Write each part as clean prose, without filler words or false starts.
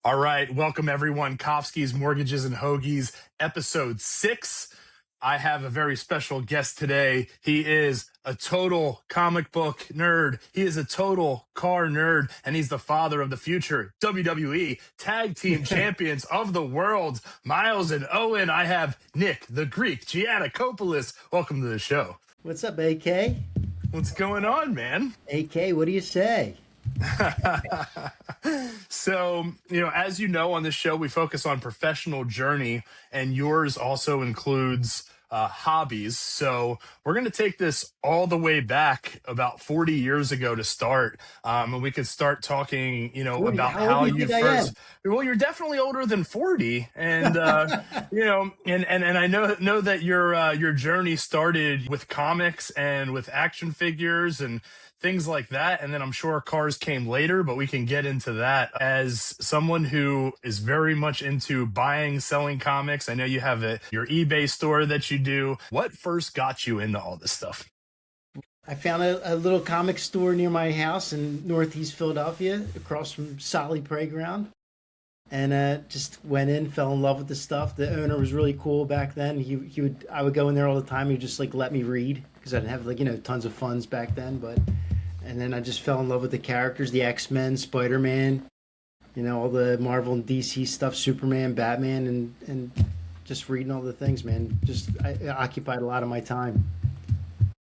All right, welcome everyone. Kofsky's Mortgages and Hoagies, episode 6. I have a very special guest today. He is a total comic book nerd. He is a total car nerd, and he's the father of the future WWE Tag Team Champions of the world, Miles and Owen. I have Nick, the Greek, Giannakopoulos. Welcome to the show. What's up, AK? What's going on, man? AK, what do you say? So, as you know, on this show, we focus on professional journey, and yours also includes hobbies. So we're going to take this all the way back about 40 years ago to start. And we could start talking, 40? about How old do you think I am? well, you're definitely older than 40. And, and I know that your journey started with comics and with action figures and things like that. And then I'm sure cars came later, but we can get into that. As someone who is very much into buying, selling comics, I know you have your eBay store that you do. What first got you into all this stuff? I found a little comic store near my house in Northeast Philadelphia, across from Solly Playground. And just went in, fell in love with the stuff. The owner was really cool back then. I would go in there all the time. He would just let me read because I didn't have tons of funds back then. And then I just fell in love with the characters, the X-Men, Spider-Man, all the Marvel and DC stuff, Superman, Batman, and just reading all the things, man. I occupied a lot of my time.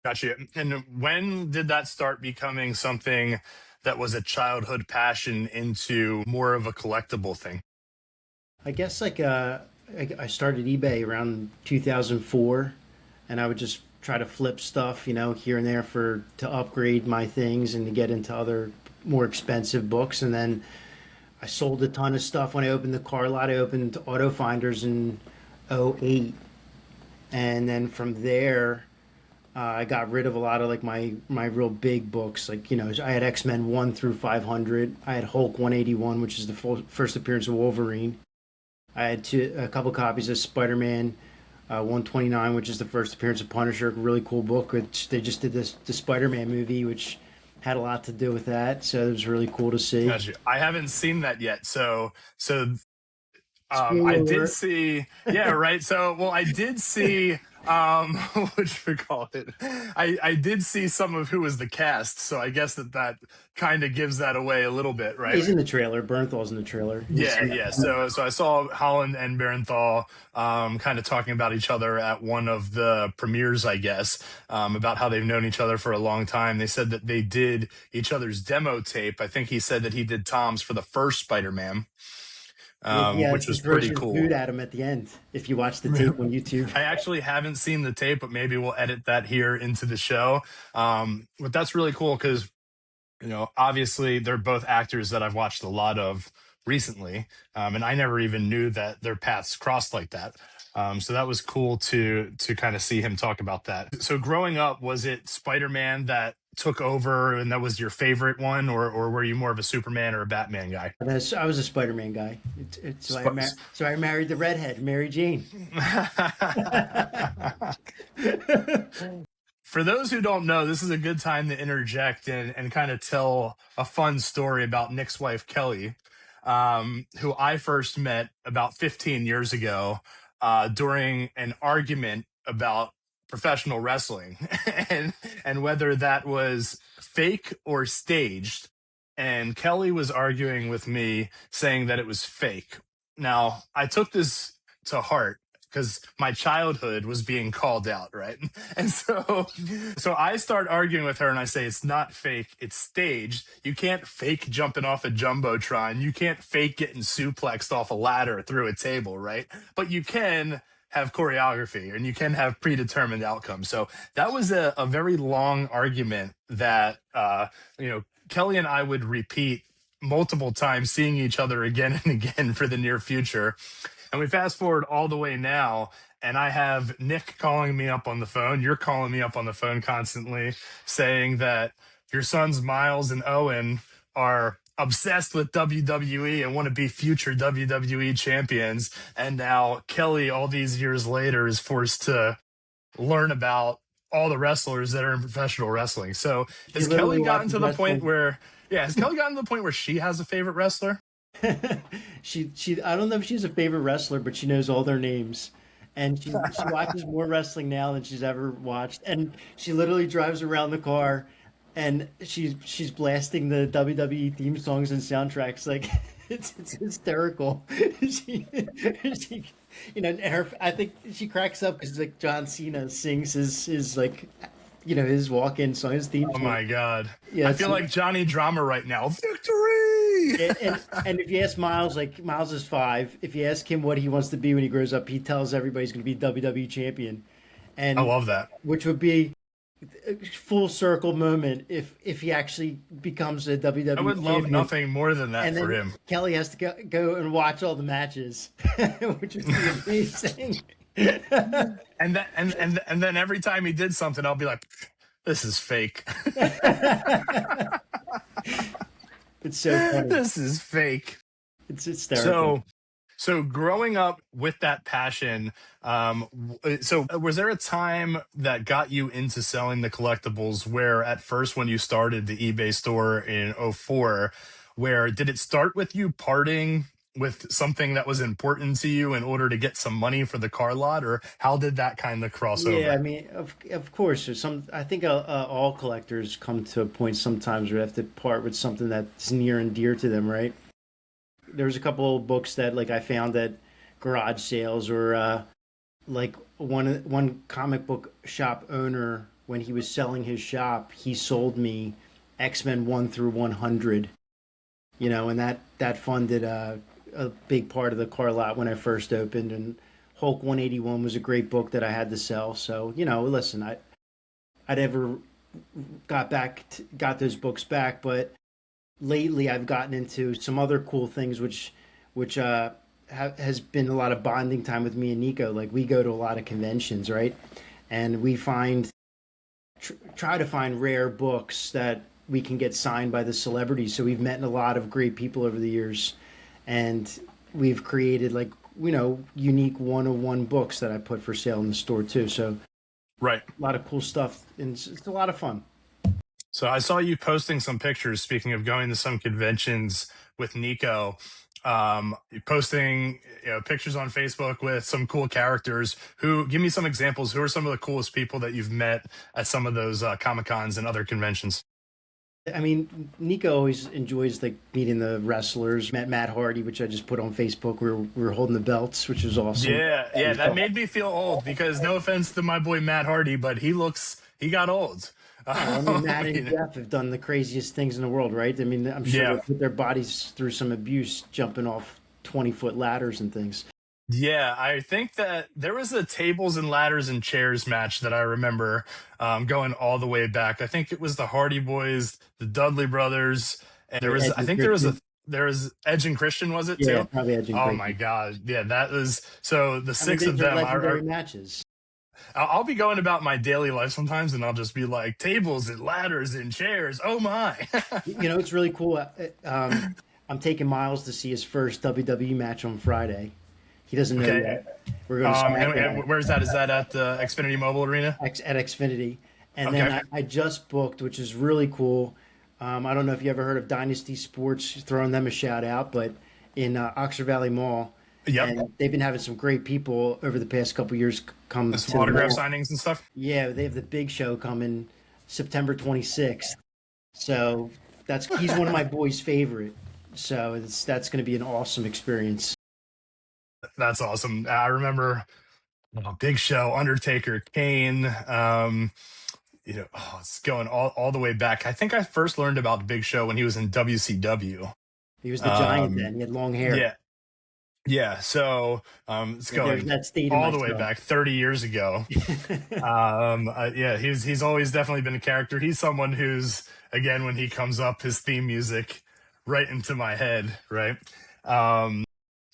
Gotcha. And when did that start becoming something that was a childhood passion into more of a collectible thing? I guess I started eBay around 2004, and I would just try to flip stuff, here and there to upgrade my things and to get into other more expensive books. And then I sold a ton of stuff when I opened the car lot. I opened Auto Finders in 2008, and then from there I got rid of a lot of my real big books. I had X-Men 1 through 500. I had Hulk 181, which is the first appearance of Wolverine. I had a couple copies of Spider-Man 129, which is the first appearance of Punisher. Really cool book, which they just did the Spider-Man movie, which had a lot to do with that. So it was really cool to see. Gotcha. I haven't seen that yet. I did see, yeah, right. I did see, I did see some of who was the cast. So I guess that kind of gives that away a little bit, right? He's in the trailer. Bernthal's in the trailer. Yeah. So I saw Holland and Barenthal, kind of talking about each other at one of the premieres, I guess, about how they've known each other for a long time. They said that they did each other's demo tape. I think he said that he did Tom's for the first Spider-Man. Which was pretty cool. Food at him at the end, if you watch the tape on YouTube. I actually haven't seen the tape, but maybe we'll edit that here into the show. But that's really cool because, obviously they're both actors that I've watched a lot of recently, and I never even knew that their paths crossed like that. So that was cool to kind of see him talk about that. So growing up, was it Spider-Man that took over and that was your favorite one, or were you more of a Superman or a Batman guy? I was a Spider-Man guy. So I married the redhead, Mary Jane. For those who don't know, this is a good time to interject and kind of tell a fun story about Nick's wife, Kelly, who I first met about 15 years ago during an argument about professional wrestling and whether that was fake or staged. And Kelly was arguing with me saying that it was fake. Now, I took this to heart because my childhood was being called out, right? And so I start arguing with her and I say, it's not fake, it's staged. You can't fake jumping off a Jumbotron. You can't fake getting suplexed off a ladder through a table, right? But you can have choreography and you can have predetermined outcomes. So that was a very long argument that, Kelly and I would repeat multiple times, seeing each other again and again for the near future. And we fast forward all the way now, and I have Nick calling me up on the phone. You're calling me up on the phone constantly saying that your sons, Miles and Owen, are obsessed with WWE and want to be future WWE champions. And now Kelly, all these years later, is forced to learn about all the wrestlers that are in professional wrestling. So has Kelly gotten to the point where she has a favorite wrestler? She I don't know if she's a favorite wrestler, but she knows all their names. And she watches more wrestling now than she's ever watched. And she literally drives around the car and she's blasting the WWE theme songs and soundtracks. Like it's hysterical. She, she I think she cracks up because like John Cena sings his like his walk-in song, his theme Oh song. my God. Yeah, I it's feel like Johnny Drama right now. Victory! and if you ask Miles, like Miles is 5, if you ask him what he wants to be when he grows up, he tells everybody he's going to be WWE champion, I and love that. which would be a full circle moment if he actually becomes a I WWE would love champion, nothing more than that and for then him. Kelly has to go and watch all the matches, which would be amazing. And then every time he did something, I'll be like, this is fake. It's so funny. This is fake. It's hysterical. So so growing up with that passion, so was there a time that got you into selling the collectibles where at first when you started the eBay store in '04, where did it start with you parting with something that was important to you in order to get some money for the car lot, or how did that kind of cross Yeah, I over? mean, of course, there's some. I think all collectors come to a point sometimes where they have to part with something that's near and dear to them, right? There's a couple of books that like I found at garage sales or like one comic book shop owner when he was selling his shop, he sold me X-Men 1 through 100, and that funded a big part of the car lot when I first opened. And Hulk 181 was a great book that I had to sell. So, listen, I never got those books back, but lately I've gotten into some other cool things, which has been a lot of bonding time with me and Nico. Like we go to a lot of conventions, right? And we try to find rare books that we can get signed by the celebrities. So we've met a lot of great people over the years, and we've created like unique 101 books that I put for sale in the store too. So Right. a lot of cool stuff, and it's a lot of fun. So I saw you posting some pictures. Speaking of going to some conventions with Nico, posting pictures on Facebook with some cool characters. Who give me some examples? Who are some of the coolest people that you've met at some of those Comic Cons and other conventions? I mean, Nico always enjoys like meeting the wrestlers. Met Matt Hardy, which I just put on Facebook. We were holding the belts, which was awesome. Yeah, yeah, that made me feel old because no offense to my boy Matt Hardy, but he got old. Oh, I mean, Matt and You know, Jeff have done the craziest things in the world, right? I mean, I'm sure they yeah. put their bodies through some abuse, jumping off 20-foot ladders and things. Yeah, I think that there was a tables and ladders and chairs match that I remember going all the way back. I think it was the Hardy Boys, the Dudley Brothers, and there was Edge I and think Christian. there was Edge and Christian, was it Yeah, too? probably Edge and Oh my Christian. God, yeah, that was so the I mean, six of these are them. legendary matches. I'll be going about my daily life sometimes, and I'll just be like tables and ladders and chairs. Oh my! It's really cool. I'm taking Miles to see his first WWE match on Friday. He doesn't know Okay, yet. We're going to SmackDown and where's that? Is that at the Xfinity Mobile Arena? at Xfinity. And then Okay. I just booked, which is really cool. I don't know if you ever heard of Dynasty Sports, throwing them a shout out, but in Oxford Valley Mall. Yep. And they've been having some great people over the past couple years come to Some the autograph mall. signings and stuff. Yeah, they have the big show coming September 26th. So he's one of my boys' favorite. So that's going to be an awesome experience. That's awesome. I remember Big Show, Undertaker, Kane. It's going all the way back. I think I first learned about Big Show when he was in WCW. He was the giant Um, then. He had long hair. yeah, yeah. So it's There's going that state in all the way myself. back 30 years ago. Yeah, he's always definitely been a character. He's someone who's again when he comes up, his theme music right into my head. Right.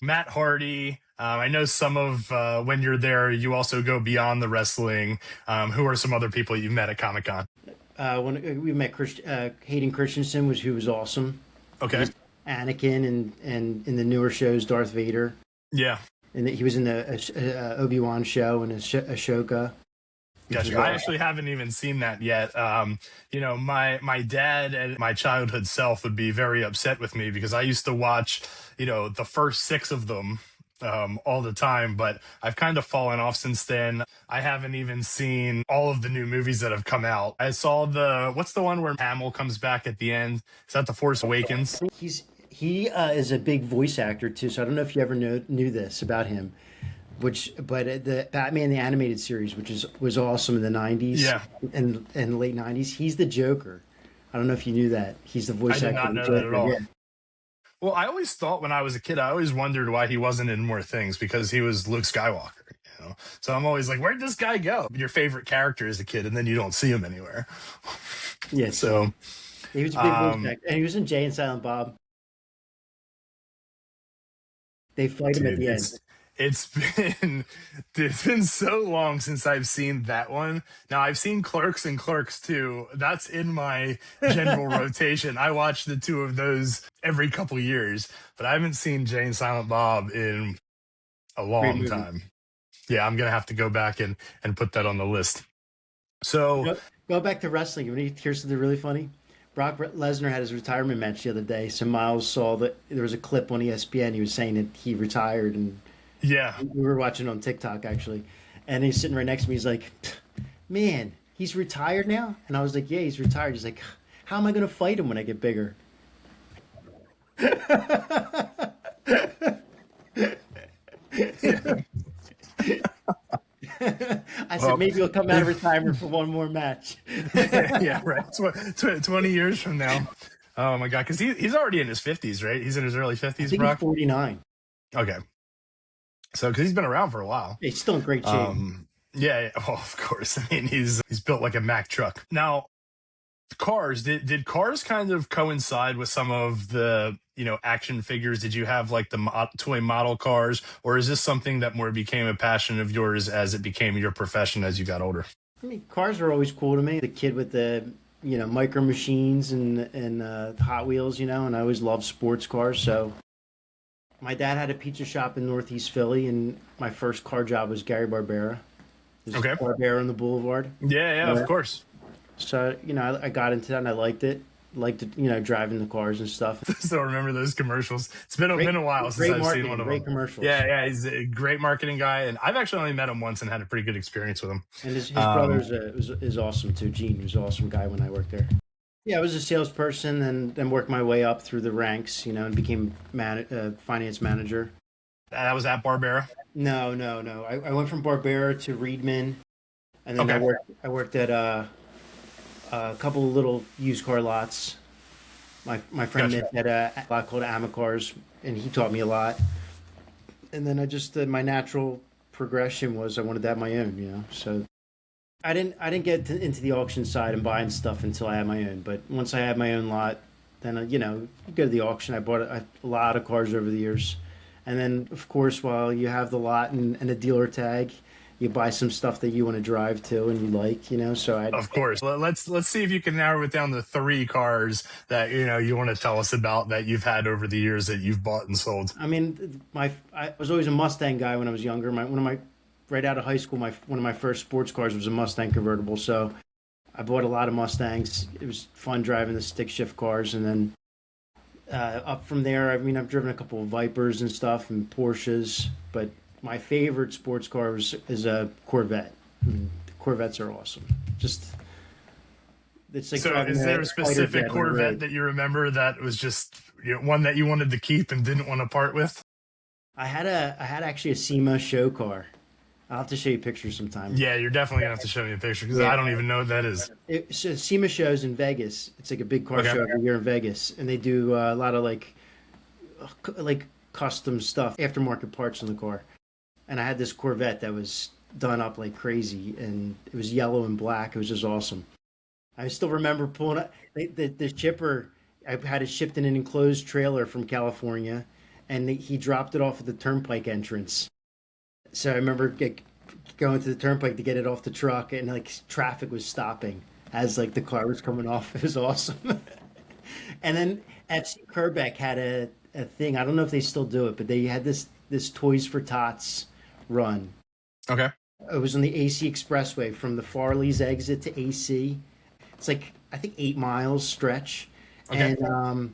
Matt Hardy. I know some of when you're there, you also go beyond the wrestling. Who are some other people you've met at Comic Con? When we met Hayden Christensen, who was awesome. Okay. He's Anakin and in the newer shows, Darth Vader. Yeah. And he was in the Obi-Wan show and Ashoka. which is Gotcha. I awesome. actually haven't even seen that yet. My dad and my childhood self would be very upset with me because I used to watch, the first six of them all the time, but I've kind of fallen off since then. I haven't even seen all of the new movies that have come out. I saw what's the one where Hamill comes back at the end? Is that The Force Awakens? He is a big voice actor too, so I don't know if you ever knew this about him. The Batman the animated series, which was awesome in the '90s Yeah, and late '90s, he's the Joker. I don't know if you knew that. He's the I voice did actor not of the know that at Joker. all. Yeah. Well, I always thought when I was a kid, I always wondered why he wasn't in more things because he was Luke Skywalker. So I'm always like, where'd this guy go? Your favorite character as a kid, and then you don't see him anywhere. Yes. So, He was a big voice um, actor. And he was in Jay and Silent Bob. They fight him at dude, the end. it's been it's been so long since I've seen that one. Now I've seen Clerks and Clerks 2. That's in my general rotation. I watch the two of those every couple years, but I haven't seen Jay and Silent Bob in a Great long movie. time. Yeah, I'm gonna have to go back and put that on the list. So Go back to wrestling. Here's something really funny. Brock Lesnar had his retirement match the other day. So Miles saw that there was a clip on ESPN. He was saying that he retired, and yeah, we were watching on TikTok actually. And he's sitting right next to me. He's like, "Man, he's retired now." And I was like, "Yeah, he's retired." He's like, "How am I going to fight him when I get bigger?" yeah. I said, Well, "Maybe he'll come out of retirement for one more match." yeah, right. 20 years from now. Oh my god, because he's already in his 50s, right? He's in his early I 50s, think he's Brock. 49. Okay, so because he's been around for a while. He's still in great shape. Yeah, well, of course. I mean, he's built like a Mack truck. Now, cars did cars kind of coincide with some of the action figures? Did you have like the toy model cars, or is this something that more became a passion of yours as it became your profession as you got older? I mean, cars were always cool to me. The kid with the micro machines and Hot Wheels, and I always loved sports cars. So my dad had a pizza shop in Northeast Philly, and my first car job was Gary Barbera. There's Okay. Barbera on the Boulevard. Yeah, yeah, of Yeah. course. So I got into that and I liked it. Liked it, driving the cars and stuff. Still remember those commercials. It's been a while since Great I've seen one marketing, of great them. commercials. Yeah, yeah, he's a great marketing guy, and I've actually only met him once and had a pretty good experience with him. And his brother Um, is awesome too. Gene was an awesome guy when I worked there. Yeah, I was a salesperson and then worked my way up through the ranks, and became finance manager. that was at Barbera. No, no, no. I went from Barbera to Reedman, and then Okay, I worked at a couple of little used car lots. My friend gotcha. Nick had a lot called Amicars, and he taught me a lot. And then I just my natural progression was I wanted to have my own. So I didn't get into the auction side and buying stuff until I had my own. But once I had my own lot, then you go to the auction. I bought a lot of cars over the years, and then of course while you have the lot and a dealer tag, you buy some stuff that you want to drive to and you like. So I Of course. Let's see if you can narrow it down to three cars that you want to tell us about that you've had over the years that you've bought and sold. I mean, I was always a Mustang guy when I was younger. Right out of high school, one of my first sports cars was a Mustang convertible. So I bought a lot of Mustangs. It was fun driving the stick shift cars, and then up from there, I mean, I've driven a couple of Vipers and stuff and Porsches, but my favorite sports car is a Corvette. I mean, the Corvettes are awesome. Just it's like So, driving is there a a fighter specific jet on the Corvette road. that you remember that was just one that you wanted to keep and didn't want to part with? I had actually a SEMA show car. I'll have to show you pictures sometime. Yeah, you're definitely gonna have to show me a picture because Yeah, I don't even know what that is. so SEMA shows in Vegas. It's like a big car Okay. show every year in Vegas, and they do a lot of like custom stuff, aftermarket parts in the car. And I had this Corvette that was done up like crazy, and it was yellow and black. It was just awesome. I still remember pulling up the shipper. I had it shipped in an enclosed trailer from California, and he dropped it off at the turnpike entrance. So I remember going to the turnpike to get it off the truck, and like traffic was stopping as like the car was coming off. It was awesome. And then FC Kerbeck had a thing. I don't know if they still do it, but they had this Toys for Tots run. Okay. It was on the AC Expressway from the Farley's exit to AC. It's like I think 8 miles stretch, Okay. and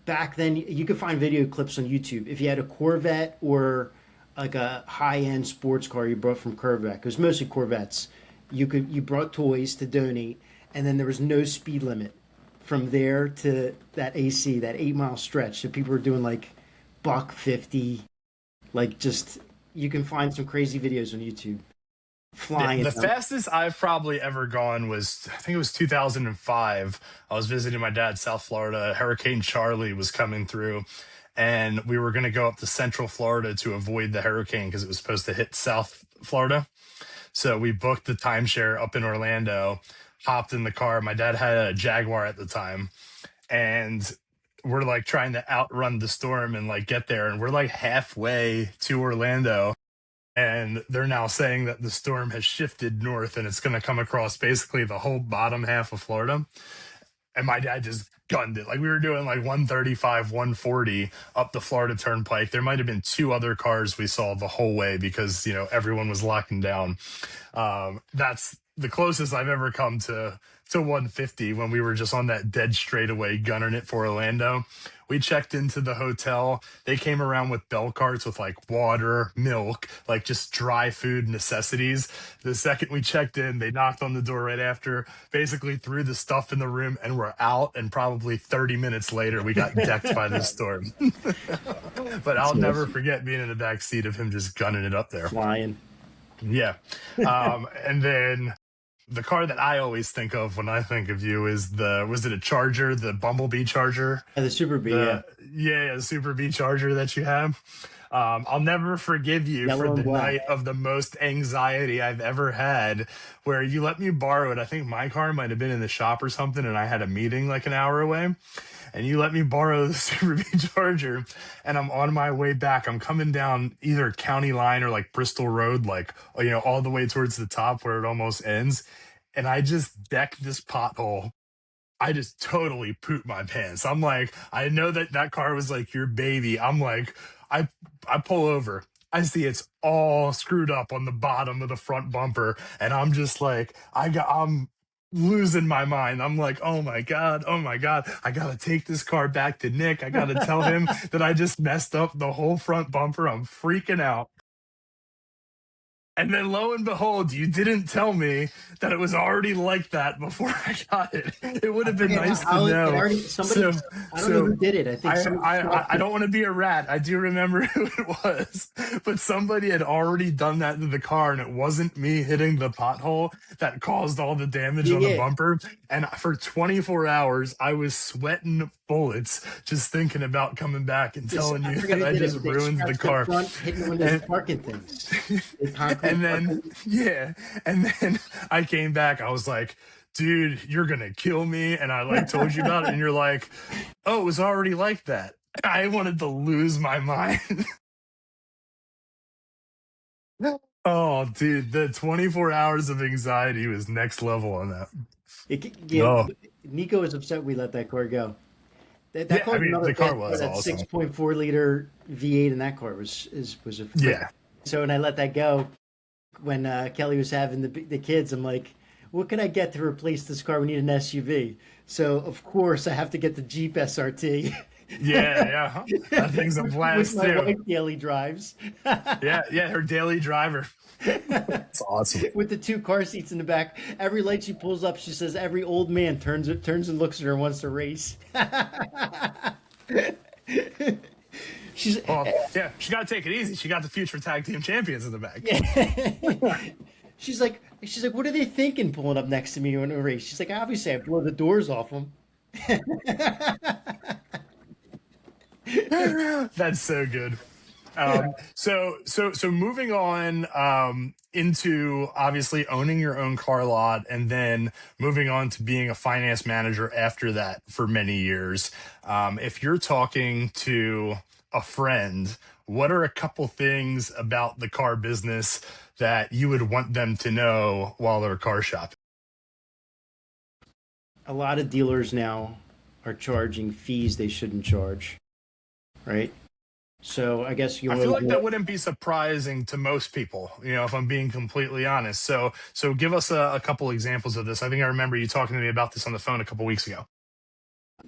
back then you could find video clips on YouTube. If you had a Corvette or like a high-end sports car you brought from Corvette, it was mostly Corvettes. You brought toys to donate, and then there was no speed limit from there to that AC, that 8 mile stretch. So people were doing like buck 50, like just you can find some crazy videos on YouTube flying The them. fastest I've probably ever gone was, I think it was 2005. I was visiting my dad, South Florida. Hurricane Charlie was coming through, and we were going to go up to Central Florida to avoid the hurricane because it was supposed to hit South Florida. So we booked the timeshare up in Orlando, hopped in the car. My dad had a Jaguar at the time, and we're like trying to outrun the storm and like get there. And we're like halfway to Orlando, and they're now saying that the storm has shifted north and it's going to come across basically the whole bottom half of Florida. And my dad just gunned it. Like we were doing like 135, 140 up the Florida Turnpike. There might have been two other cars we saw the whole way because, everyone was locking down. That's the closest I've ever come to 150 when we were just on that dead straightaway gunning it for Orlando. We checked into the hotel. They came around with bell carts with like water, milk, like just dry food necessities. The second we checked in, they knocked on the door right after, basically threw the stuff in the room and we're out. And probably 30 minutes later, we got decked by the storm. But That's I'll never awesome. forget being in the back seat of him just gunning it up there. Flying. Yeah. And then the car that I always think of when I think of you is was it a Charger, the Bumblebee Charger? And the Super B, yeah. The Super B Charger that you have. I'll never forgive you for Yellow and the black. night of the most anxiety I've ever had, where you let me borrow it. I think my car might have been in the shop or something, and I had a meeting like an hour away, and you let me borrow the Super B Charger, and I'm on my way back. I'm coming down either County Line or like Bristol Road, like all the way towards the top where it almost ends, and I just decked this pothole. I just totally pooped my pants. I'm like, I know that car was like your baby. I'm like, I I pull over. I see it's all screwed up on the bottom of the front bumper, and I'm just like, I'm losing my mind. I'm like, oh my god, I gotta take this car back to Nick. I gotta tell him that I just messed up the whole front bumper. I'm freaking out. And then lo and behold, you didn't tell me that it was already like that before I got it. It would I have been forget nice to how it know. already somebody. So, I don't know so who did it. I think somebody I swapped it. don't want to be a rat. I do remember who it was, but somebody had already done that to the car, and it wasn't me hitting the pothole that caused all the damage Yeah, on the yeah. bumper. And for 24 hours, I was sweating bullets just thinking about coming back and Yes, telling I you forget that who I did it, just but they ruined the scratched the car. front, hitting one of those And parking things. The concrete and then parking. yeah, and then I came back. I was like, dude, you're gonna kill me. And I like told you about it, and you're like, oh, it was already like that. I wanted to lose my mind. Oh, dude, the 24 hours of anxiety was next level on that. Yeah, Oh, Nico was upset we let that car go. That yeah. car I was mean, another the car bad car. was That awesome. 6.4 liter V8 in that car was a crazy. Yeah. So when I let that go, when Kelly was having the kids, I'm like, what can I get to replace this car? We need an SUV. So of course I have to get the Jeep SRT, Yeah, yeah. That thing's a which blast my too. wife daily drives. Yeah, yeah. Her daily driver. It's awesome. With the two car seats in the back. Every light she pulls up, she says every old man turns and looks at her and wants to race. She's Well, yeah. She got to take it easy. She got the future tag team champions in the back. she's like, what are they thinking pulling up next to me in a race? She's like, obviously I blow the doors off them. That's so good. So moving on into obviously owning your own car lot, and then moving on to being a finance manager after that for many years. If you're talking to a friend, what are a couple things about the car business that you would want them to know while they're car shopping? A lot of dealers now are charging fees they shouldn't charge, right? So I guess you I feel want like to. that wouldn't be surprising to most people, if I'm being completely honest. So give us a couple examples of this. I think I remember you talking to me about this on the phone a couple weeks ago.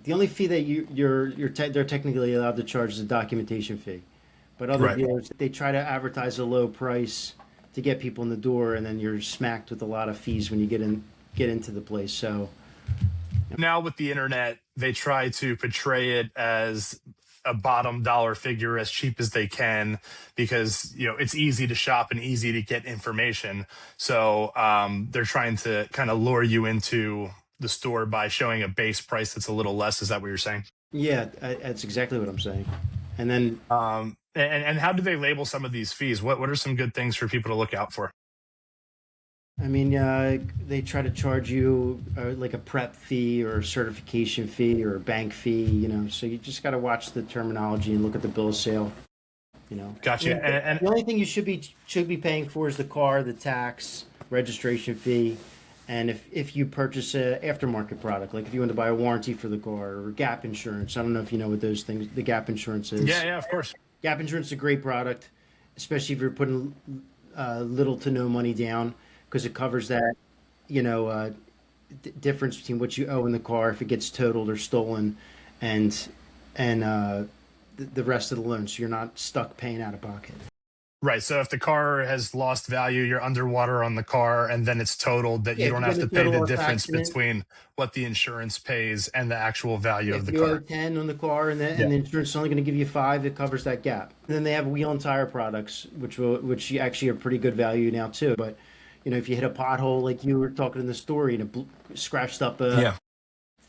The only fee that they're technically allowed to charge is a documentation fee, but other Right. dealers they try to advertise a low price to get people in the door, and then you're smacked with a lot of fees when you get into the place. So Now with the internet, they try to portray it as a bottom dollar figure, as cheap as they can, because it's easy to shop and easy to get information. So they're trying to kind of lure you into the store by showing a base price that's a little less. Is that what you're saying? yeah, that's exactly what I'm saying. And then And how do they label some of these fees? What are some good things for people to look out for? I mean, they try to charge you like a prep fee or a certification fee or a bank fee, So you just got to watch the terminology and look at the bill of sale, I Gotcha. mean, the only thing you should be paying for is the car, the tax, registration fee, and if you purchase a aftermarket product, like if you want to buy a warranty for the car or gap insurance. I don't know if you know what those things, the gap insurance Yeah, is. yeah, of course. Gap insurance is a great product, especially if you're putting little to no money down, because it covers that, you know, uh, difference between what you owe in the car if it gets totaled or stolen, and the rest of the loan, so you're not stuck paying out of pocket. Right. So if the car has lost value, you're underwater on the car, and then it's totaled, that Yeah, you if don't you get have in a to pay total the loss difference accident, between what the insurance pays and the actual value yeah, of if the you owe car. 10 on the car Yeah. and the insurance is only going to give you 5, it covers that gap. And then they have wheel and tire products, which actually are pretty good value now too. But if you hit a pothole like you were talking in the story and it scratched up a Yeah.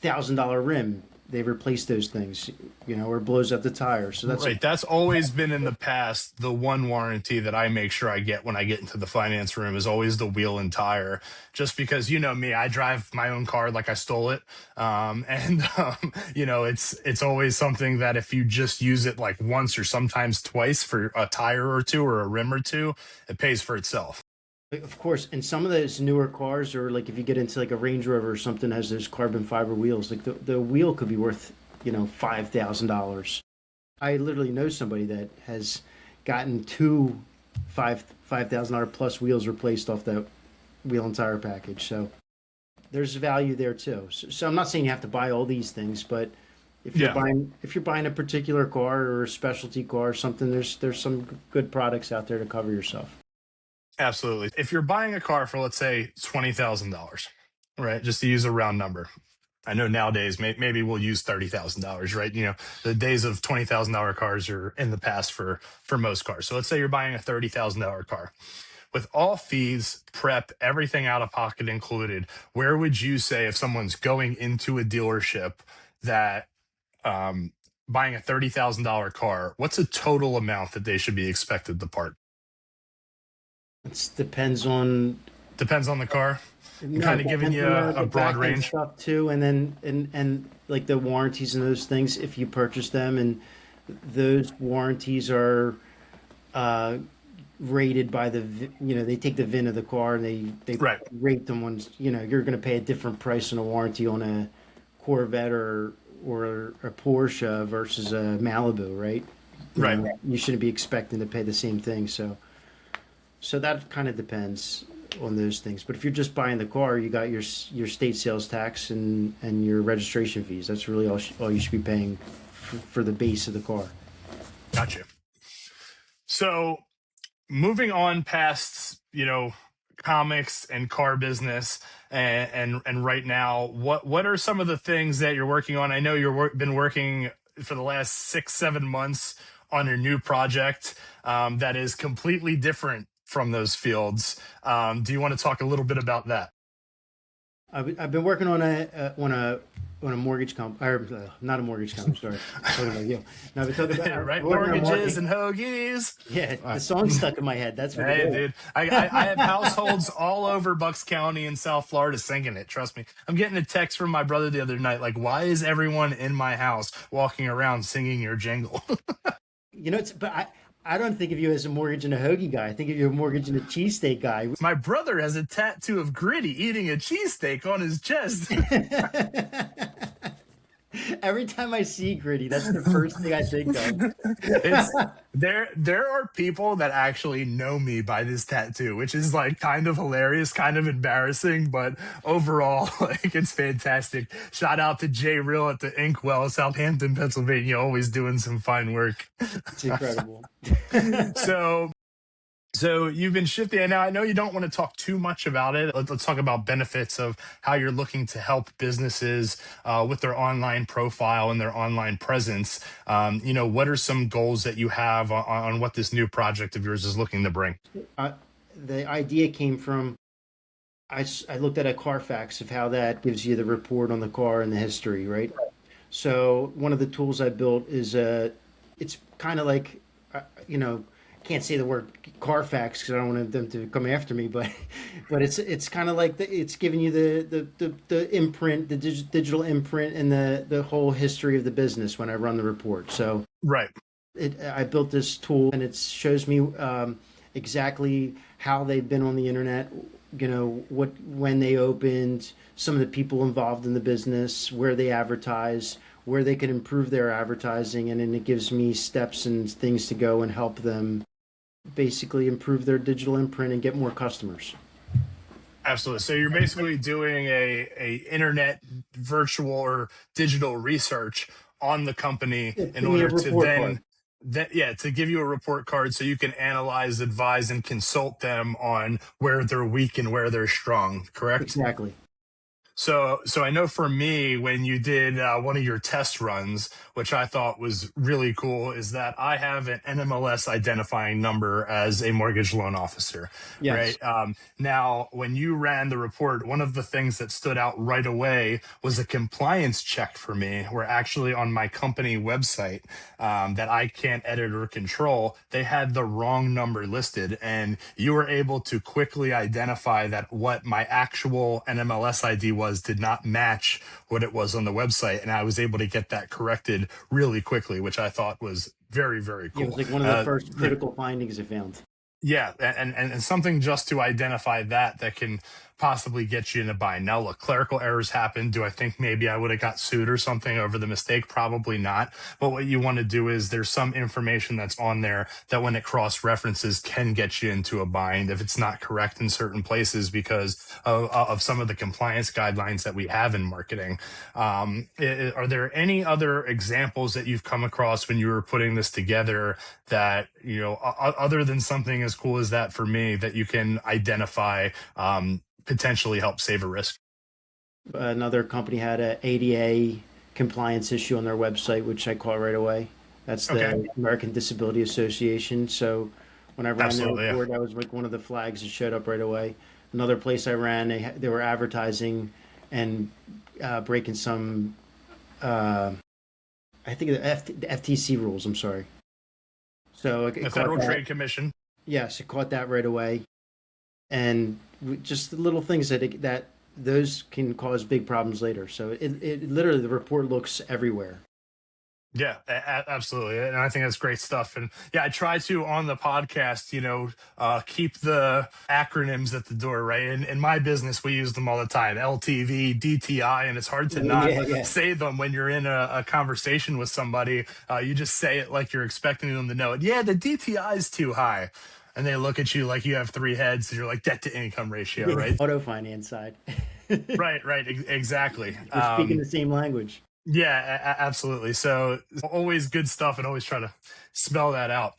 $1,000 rim, they replace those things, or it blows up the tire. So that's Right. That's always been in the past. The one warranty that I make sure I get when I get into the finance room is always the wheel and tire. Just because you know me, I drive my own car like I stole it, it's always something that if you just use it like once or sometimes twice for a tire or two or a rim or two, it pays for itself. Of course, and some of those newer cars, or like if you get into like a Range Rover or something, has those carbon fiber wheels. Like the wheel could be worth, $5,000. I literally know somebody that has gotten two $5,000 plus wheels replaced off that wheel and tire package. So there's value there too. So I'm not saying you have to buy all these things, but Yeah. if you're buying a particular car or a specialty car or something, there's some good products out there to cover yourself. Absolutely. If you're buying a car for, let's say, $20,000, right? Just to use a round number. I know nowadays maybe we'll use $30,000, right? The days of $20,000 cars are in the past for most cars. So let's say you're buying a $30,000 car with all fees, prep, everything out of pocket included. Where would you say, if someone's going into a dealership, that um, buying a $30,000 car, what's a total amount that they should be expected to part? It depends on Depends on the car. I'm No, kind it of giving depends you on a the broad back end range. stuff too, and then and like the warranties and those things. If you purchase them, and those warranties are uh, rated by they take the VIN of the car and they Right, rate them on. You're going to pay a different price on a warranty on a Corvette or a Porsche versus a Malibu, right? right. You shouldn't be expecting to pay the same thing. So that kind of depends on those things. But if you're just buying the car, you got your state sales tax and your registration fees. That's really all you should be paying for the base of the car. Gotcha. So moving on past, comics and car business, and right now, what are some of the things that you're working on? I know been working for the last 6-7 months on a new project that is completely different from those fields. Do you want to talk a little bit about that? I've been working on a mortgage company, or not a mortgage company. Sorry, I'm talking about you. No, I've been talking about Right, I'm working on mortgages marketing. and hoagies. Yeah, the song stuck in my head. That's what it Hey, is. dude, I have households all over Bucks County and South Florida singing it. Trust me. I'm getting a text from my brother the other night, like, why is everyone in my house walking around singing your jingle? But I don't think of you as a mortgage and a hoagie guy. I think of you as a mortgage and a cheesesteak guy. My brother has a tattoo of Gritty eating a cheesesteak on his chest. Every time I see Gritty, that's the first thing I think of. It's there are people that actually know me by this tattoo, which is like kind of hilarious, kind of embarrassing, but overall, like it's fantastic. Shout out to Jay Real at the Inkwell, Southampton, Pennsylvania, always doing some fine work. It's incredible. So so you've been shifting, and now I know you don't want to talk too much about it. Let's talk about benefits of how you're looking to help businesses with their online profile and their online presence. What are some goals that you have on what this new project of yours is looking to bring? uh, the idea came from I looked at a Carfax of how that gives you the report on the car and the history, right? So one of the tools I built is it's kind of like, you know, can't say the word Carfax because I don't want them to come after me, but it's kind of like it's giving you the imprint, the digital imprint, and the whole history of the business when I run the report. So Right. I built this tool and it shows me exactly how they've been on the internet, when they opened, some of the people involved in the business, where they advertise, where they can improve their advertising, and then it gives me steps and things to go and help them basically improve their digital imprint and get more customers. Absolutely. So you're basically doing a internet virtual or digital research on the company Yeah, in give me a order to report card. then that yeah, to give you a report card so you can analyze, advise, and consult them on where they're weak and where they're strong, correct? Exactly. So I know for me, when you did one of your test runs, which I thought was really cool, is that I have an NMLS identifying number as a mortgage loan officer, Yes. right? Now, when you ran the report, one of the things that stood out right away was a compliance check for me, where actually on my company website that I can't edit or control, they had the wrong number listed, and you were able to quickly identify that what my actual NMLS ID was did not match what it was on the website, and I was able to get that corrected really quickly, which I thought was very, very It was cool. like one of the first critical findings I found. Yeah, and something just to identify that can possibly get you in a bind. Now, look, clerical errors happen. Do I think maybe I would have got sued or something over the mistake? Probably not. But what you want to do is there's some information that's on there that when it cross references can get you into a bind if it's not correct in certain places because of some of the compliance guidelines that we have in marketing. Are there any other examples that you've come across when you were putting this together that, other than something as cool as that for me, that you can identify, potentially help save a risk? Another company had a ADA compliance issue on their website, which I caught right away. That's Okay. the American Disability Association. So when I ran their Absolutely. Yeah. report, that was like one of the flags that showed up right away. Another place I ran, they were advertising and breaking some, I think the FTC rules. I'm sorry. So The it caught Federal that. Trade Commission. Yes, it caught that right away. And just the little things that those can cause big problems later. So it literally the report looks everywhere. Yeah, absolutely. And I think that's great stuff. And yeah, I try to on the podcast, keep the acronyms at the door, right? In my business, we use them all the time: LTV, DTI, and it's hard to not Yeah, yeah. say them when you're in a conversation with somebody. You just say it like you're expecting them to know it. Yeah, the DTI is too high. And they look at you like you have three heads and you're like debt to income ratio, Yeah. right? Auto finance side. Right, exactly. We're speaking the same language. Yeah, absolutely. So always good stuff and always try to spell that out.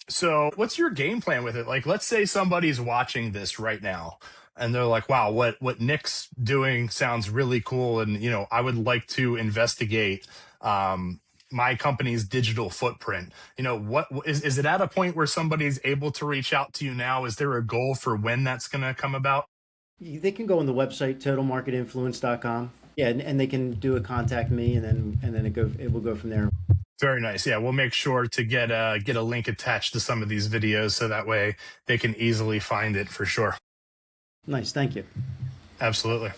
So what's your game plan with it? Like, let's say somebody's watching this right now and they're like, wow, what Nick's doing sounds really cool. And, I would like to investigate, my company's digital footprint. What is it at a point where somebody's able to reach out to you now? Is there a goal for when that's going to come about? They can go on the website totalmarketinfluence.com. Yeah, and they can do a contact me, and then it will go from there. Very nice. Yeah, we'll make sure to get a link attached to some of these videos so that way they can easily find it for sure. Nice, thank you. Absolutely.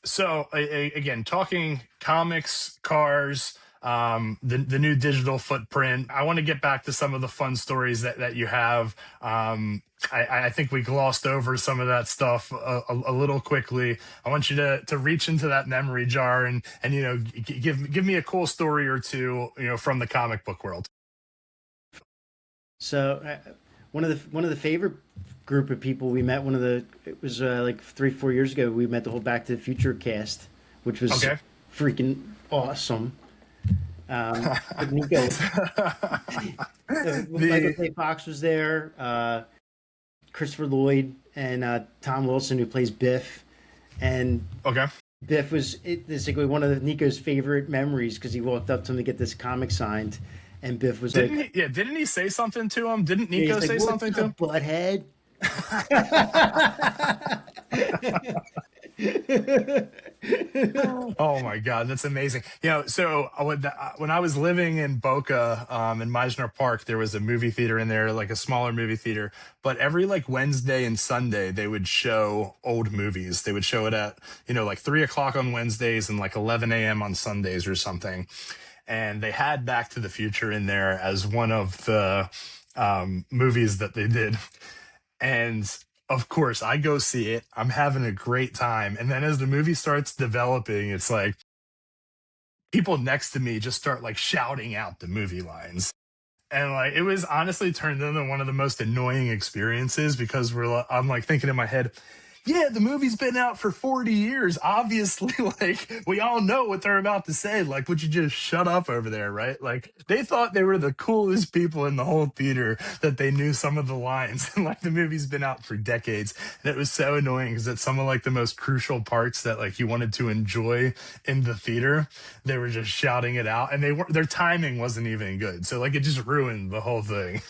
So again, talking comics, cars, the new digital footprint. I want to get back to some of the fun stories that you have. I think we glossed over some of that stuff a little quickly. I want you to reach into that memory jar and give me a cool story or two, from the comic book world. So one of the favorite group of people we met, it was like 3 4 years ago, we met the whole Back to the Future cast, which was Okay. freaking awesome. But Nico, Michael the J. Fox was there, Christopher Lloyd, and Tom Wilson, who plays Biff. And Okay. Biff it's like one of Nico's favorite memories because he walked up to him to get this comic signed, and Biff was Didn't like, he? Yeah. Didn't he say something to him? Didn't yeah, Nico he's like, say "What's something to up, him? butthead?" Oh my God, that's amazing. So when I was living in Boca, in Meisner Park, there was a movie theater in there, like a smaller movie theater. But every like Wednesday and Sunday, they would show old movies. They would show it at, like 3 o'clock on Wednesdays and like 11 a.m. on Sundays or something. And they had Back to the Future in there as one of the movies that they did. And of course, I go see it. I'm having a great time. And then as the movie starts developing, it's like people next to me just start like shouting out the movie lines. And like it was honestly turned into one of the most annoying experiences because I'm like thinking in my head, yeah, the movie's been out for 40 years. Obviously, like we all know what they're about to say. Like, would you just shut up over there, right? Like they thought they were the coolest people in the whole theater that they knew some of the lines. And like the movie's been out for decades. And it was so annoying because it's some of like the most crucial parts that like you wanted to enjoy in the theater. They were just shouting it out and their timing wasn't even good. So like it just ruined the whole thing.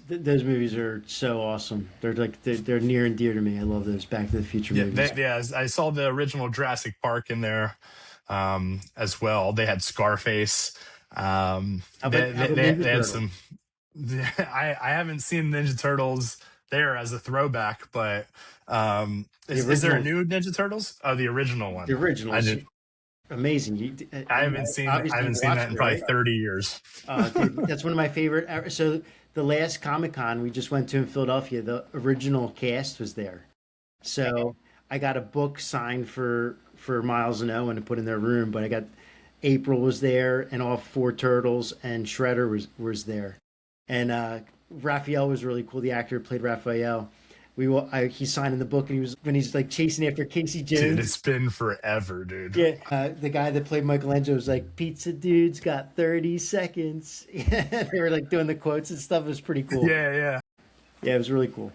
Those movies are so awesome. They're near and dear to me. I love those Back to the Future Yeah, movies. I saw the original Jurassic Park in there as well. They had Scarface. How about Ninja They had Turtles? some. I haven't seen Ninja Turtles there as a throwback, but The is there a original, new Ninja Turtles? Oh, the original the one. I originals, did. amazing. I Obviously, haven't you've seen watched that in it, probably right? 30 years. Dude, that's one of my favorite. So the last Comic Con we just went to in Philadelphia, the original cast was there. So I got a book signed for Miles and Owen to put in their room, but I got April was there, and all four turtles, and Shredder was there, and Raphael was really cool. The actor who played Raphael. He signed in the book, and when he's like chasing after Casey Dude, Jones. it's been forever, dude. Yeah, the guy that played Michelangelo was like, "Pizza dude's got 30 seconds." Yeah, they were like doing the quotes and stuff. It was pretty cool. Yeah, yeah. Yeah, it was really cool.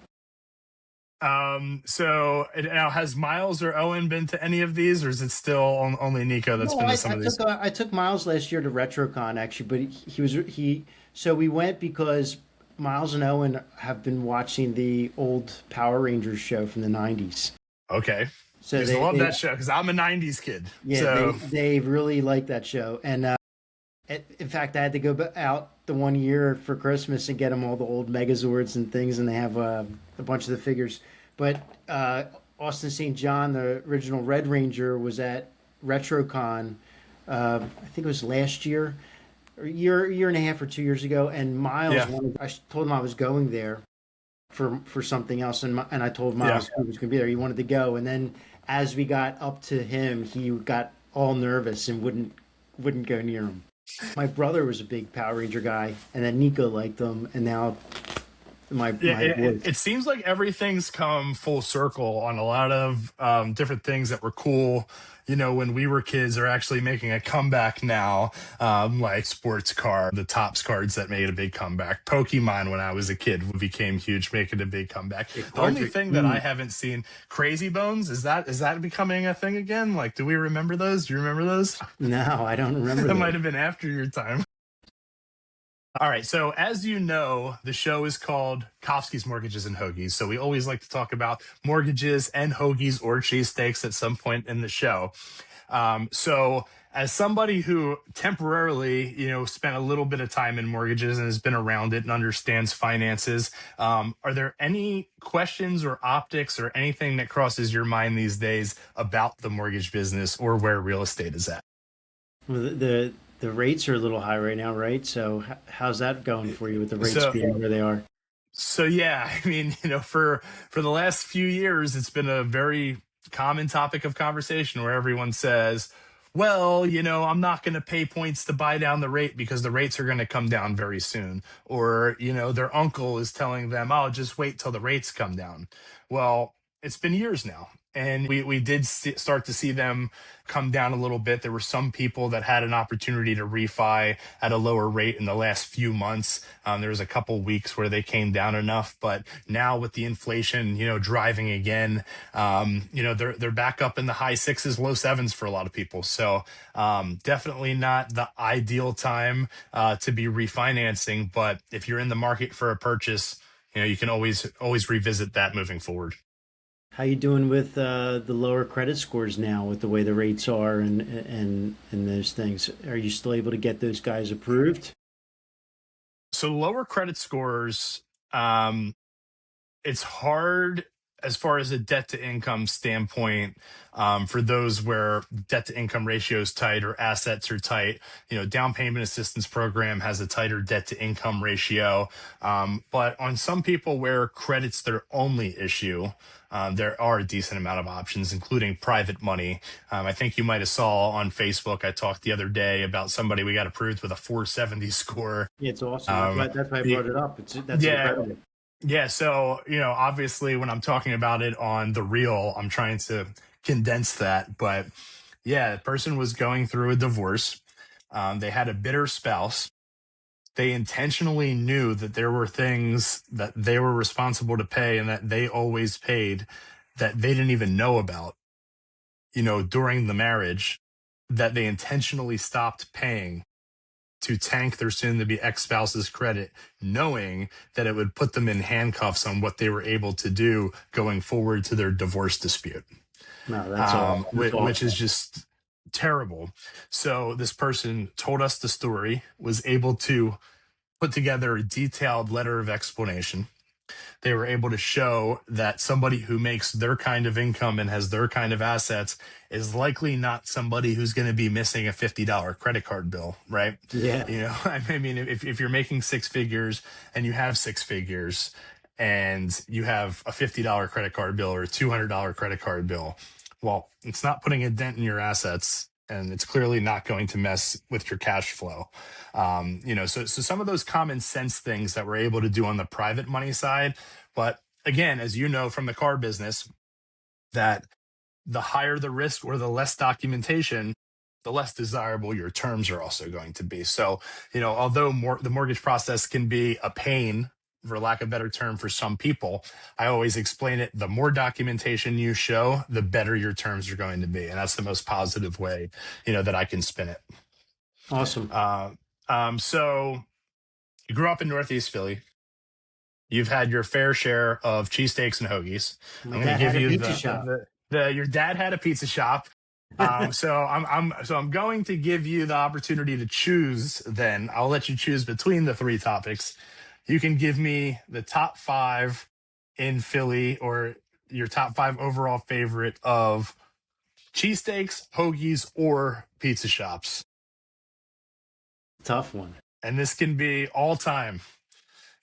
So now has Miles or Owen been to any of these, or is it still only Nico that's No, been I, to I some of took these? I took Miles last year to RetroCon actually, but he so we went because Miles and Owen have been watching the old Power Rangers show from the 90s. Okay. So Used to love they that show because I'm a 90s kid. yeah, So, they really like that show. And in fact, I had to go out the one year for Christmas and get them all the old Megazords and things, and they have a bunch of the figures. But Austin St. John, the original Red Ranger, was at RetroCon. I think it was last year, or year and a half or 2 years ago. And Miles yeah. I told him I was going there for something else, and I told Yeah. Miles he was going to be there. He wanted to go, and then as we got up to him, he got all nervous and wouldn't go near him. My brother was a big Power Ranger guy, and then Nico liked them, and now Yeah, my it, boy. it, it seems like everything's come full circle on a lot of different things that were cool, when we were kids are actually making a comeback now, like sports card, the Topps cards that made a big comeback. Pokemon, when I was a kid, became huge, making a big comeback. The The cards only are thing that I huge. haven't seen, Crazy Bones, is that becoming a thing again? Like, do we remember those? Do you remember those? No, I don't remember That those. might have been after your time. All right. So, as you know, the show is called Kofsky's Mortgages and Hoagies. So, we always like to talk about mortgages and hoagies or cheesesteaks at some point in the show. So, as somebody who temporarily, spent a little bit of time in mortgages and has been around it and understands finances, are there any questions or optics or anything that crosses your mind these days about the mortgage business or where real estate is at? The The rates are a little high right now, right? So how's that going for you with the rates So being where they are? So yeah, I mean, for the last few years, it's been a very common topic of conversation where everyone says, "Well, I'm not going to pay points to buy down the rate because the rates are going to come down very soon." Or, their uncle is telling them, "Oh, just wait till the rates come down." Well, it's been years now. And we did start to see them come down a little bit. There were some people that had an opportunity to refi at a lower rate in the last few months. There was a couple weeks where they came down enough, but now with the inflation, driving again, they're back up in the high sixes, low sevens for a lot of people. So definitely not the ideal time to be refinancing. But if you're in the market for a purchase, you can always revisit that moving forward. How you doing with the lower credit scores now with the way the rates are and those things? Are you still able to get those guys approved? So lower credit scores, um, it's hard as far as a debt to income standpoint, for those where debt to income ratio is tight or assets are tight. Down payment assistance program has a tighter debt to income ratio. But on some people where credit's their only issue, there are a decent amount of options, including private money. I think you might have saw on Facebook, I talked the other day about somebody we got approved with a 470 score. Yeah, it's awesome. Um, That's why I y- brought it up. That's yeah, incredible. yeah, so, obviously when I'm talking about it on the reel, I'm trying to condense that. But yeah, the person was going through a divorce. They had a bitter spouse. They intentionally knew that there were things that they were responsible to pay and that they always paid that they didn't even know about, during the marriage, that they intentionally stopped paying to tank their soon to be ex spouse's credit, knowing that it would put them in handcuffs on what they were able to do going forward to their divorce dispute, No, that's all. That's which is awful. just terrible. So, this person told us the story, was able to put together a detailed letter of explanation. They were able to show that somebody who makes their kind of income and has their kind of assets is likely not somebody who's going to be missing a $50 credit card bill, right? Yeah. I mean, if you're making six figures and you have six figures and you have a $50 credit card bill or a $200 credit card bill, well, it's not putting a dent in your assets and it's clearly not going to mess with your cash flow. So some of those common sense things that we're able to do on the private money side. But again, as you know from the car business, that the higher the risk or the less documentation, the less desirable your terms are also going to be. So, although the mortgage process can be a pain, for lack of a better term, for some people, I always explain it: the more documentation you show, the better your terms are going to be, and that's the most positive way, that I can spin it. Awesome. Uh, so you grew up in Northeast Philly. You've had your fair share of cheesesteaks and hoagies. My I'm going to dad give had a you pizza shop. your dad had a pizza shop. So I'm going to give you the opportunity to choose. Then I'll let you choose between the three topics. You can give me the top five in Philly or your top five overall favorite of cheesesteaks, hoagies, or pizza shops. Tough one. And this can be all time.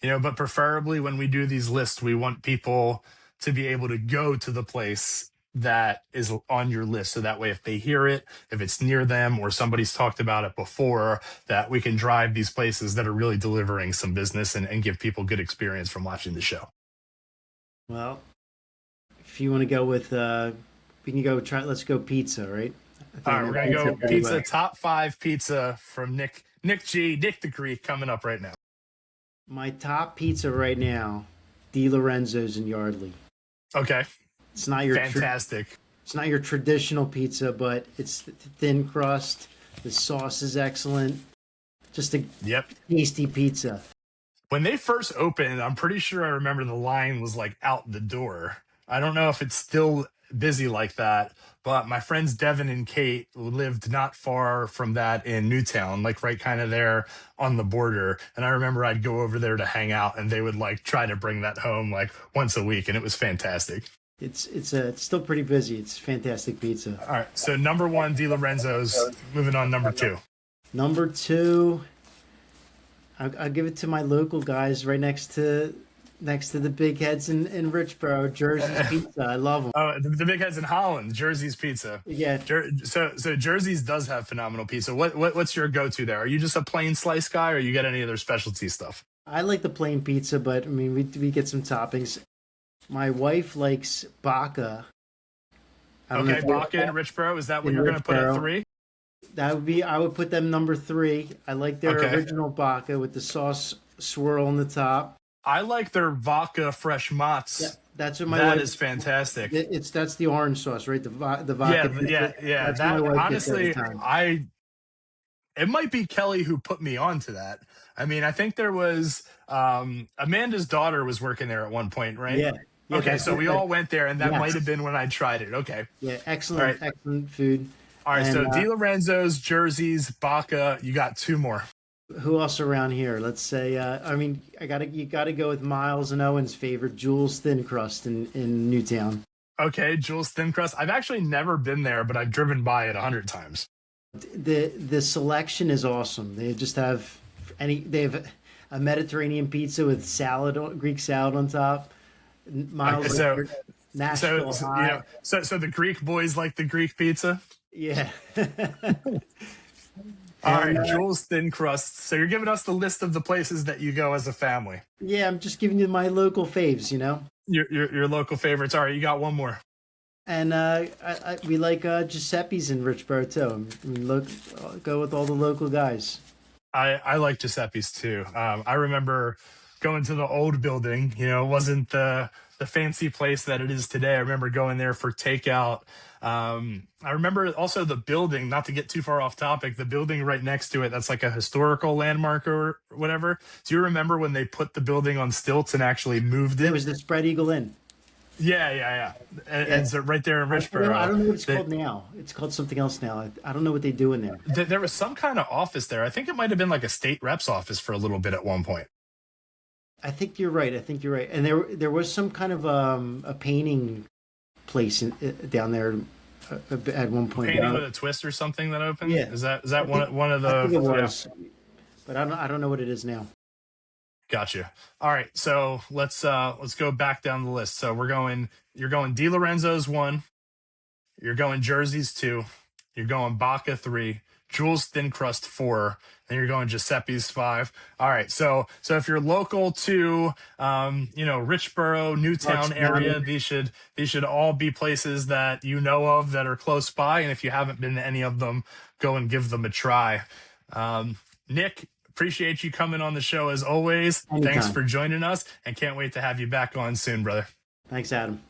But preferably when we do these lists, we want people to be able to go to the place that is on your list. So that way, if they hear it, if it's near them or somebody's talked about it before, that we can drive these places that are really delivering some business and give people good experience from watching the show. Well, if you want to go with, we can go try. Let's go pizza, right? I All think right, we're that going to pizza go pretty pizza, well. top five pizza from Nick the Greek coming up right now. My top pizza right now, Di Lorenzo's in Yardley. Okay, It's not fantastic. it's not your traditional pizza, but it's thin crust. The sauce is excellent. Just a Yep. tasty pizza. When they first opened, I'm pretty sure I remember the line was like out the door. I don't know if it's still busy like that, but my friends Devin and Kate lived not far from that in Newtown, like right kind of there on the border. And I remember I'd go over there to hang out and they would like try to bring that home like once a week and it was fantastic. It's still pretty busy. It's fantastic pizza. All right. So number one, Di Lorenzo's. Moving on, number two. Number two, I'll give it to my local guys right next to the big heads in Richboro. Jersey's Pizza. I love them. Oh, the big heads in Holland, Jersey's Pizza. Yeah, So Jersey's does have phenomenal pizza. What's your go to there? Are you just a plain slice guy, or you get any other specialty stuff? I like the plain pizza, but I mean we get some toppings. My wife likes Baca. I don't know Okay, if Baca and Richboro. Is that what in you're going to put at Richboro. three? That would be I would put them number three. I like their Okay. original Baca with the sauce swirl on the top. I like their vodka fresh Yeah, motts. that's what my That wife. is fantastic. It's that's the orange sauce, right? The Yeah, vodka pizza. yeah. That's what my That wife gets every honestly, time. I it might be Kelly who put me onto that. I mean, I think there was Amanda's daughter was working there at one point, right? Yeah, yeah. Okay, That's so what. we all went there, and that might Yes. have been when I tried it. Okay, Yeah. all right, Excellent food. all right. And So Di Lorenzo's, Jersey's, Baca. You got two more. who else around here? Let's say. I mean, you gotta go with Miles and Owen's favorite, Jules Thin Crust in Newtown. Okay, Jules Thin Crust. I've actually never been there, but I've driven by it 100 times. The selection is awesome. They just have they have a Mediterranean pizza with Greek salad on top. Okay, Miles so like Nashville hot. so the Greek boys like the Greek pizza. Yeah. All And right, Jules Thin Crust. So you're giving us the list of the places that you go as a family. yeah, I'm just giving you my local faves, you know. Your local favorites. All right, you got one more. And we like Giuseppe's in Richboro too. I mean, look, go with all the local guys. I like Giuseppe's too. I remember going to the old building. You know, it wasn't the fancy place that it is today. I remember going there for takeout. I remember also the building. Not to get too far off topic, the building right next to it. That's like a historical landmark or whatever. Do you remember when they put the building on stilts and actually moved It it? was the Spread Eagle Inn. Yeah. And Yeah. so right there in I Richboro, don't know what it's they, called now. It's called something else now. I don't know what they do in there. there was some kind of office there. I think it might have been like a state rep's office for a little bit at one point. I think you're right. I think you're right. And there was some kind of a painting place down there at one point. Painting with a twist or something that opened. Yeah, Is that one of I think it the yeah. was, but I don't know what it is now. Gotcha. All right, so let's go back down the list. So you're going Di Lorenzo's one, you're going Jersey's two, you're going Baca three, Jules Thin Crust four, and you're going Giuseppe's five. All right, so if you're local to Richboro, Newtown Marks County. area, these should all be places that you know of that are close by. And if you haven't been to any of them, go and give them a try. Nick, appreciate you coming on the show as always. Thanks Anytime. for joining us, and can't wait to have you back on soon, brother. Thanks, Adam.